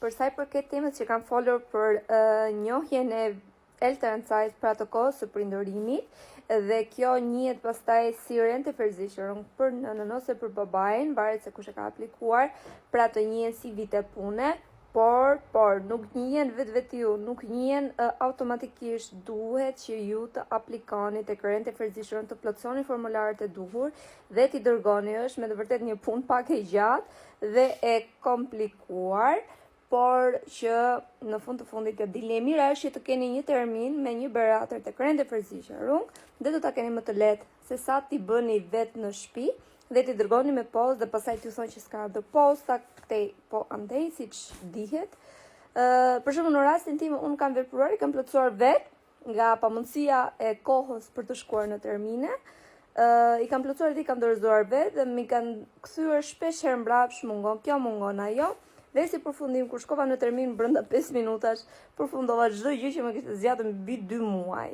Për sa i përket temës që kam folur për njohjen e Elternzeit, pra të kohës së prindërimit, dhe kjo njihet pastaj si rente versicherung për nënën ose për babain, varet se kush e ka aplikuar, pra të njihen si vite pune, por nuk njihen vetvetiu, nuk njihen automatikisht, duhet që ju të aplikoni tek rente versicherung, të plotësoni formularët e duhur dhe t'i dërgoni. Është me të vërtet një punë pak e gjatë dhe e komplikuar, por që në fund të fundit e dilni e mira është që të keni një termin me një beratër tek rente versicherung dhe do ta keni më të lehtë se sa ti bëni vetë në shtëpi dhe ti dërgoni me postë dhe pastaj t'ju thonë që s'ka ardhur posta këtej, po andej siç dihet. Për shembull në rastin tim unë kam vepruar, i kam plotësuar vetë nga pamundësia e kohës për të shkuar në termine. I kam plotësuar dhe i kam dorëzuar vetë dhe mi kanë kthyer shpesh herë mbrapsht, mungon kjo, mungon ajo. Dhe si përfundim, kur shkova në termin brenda 5 minutash, përfundova çdo gjë që më kishte zgjatur mbi 2 muaj.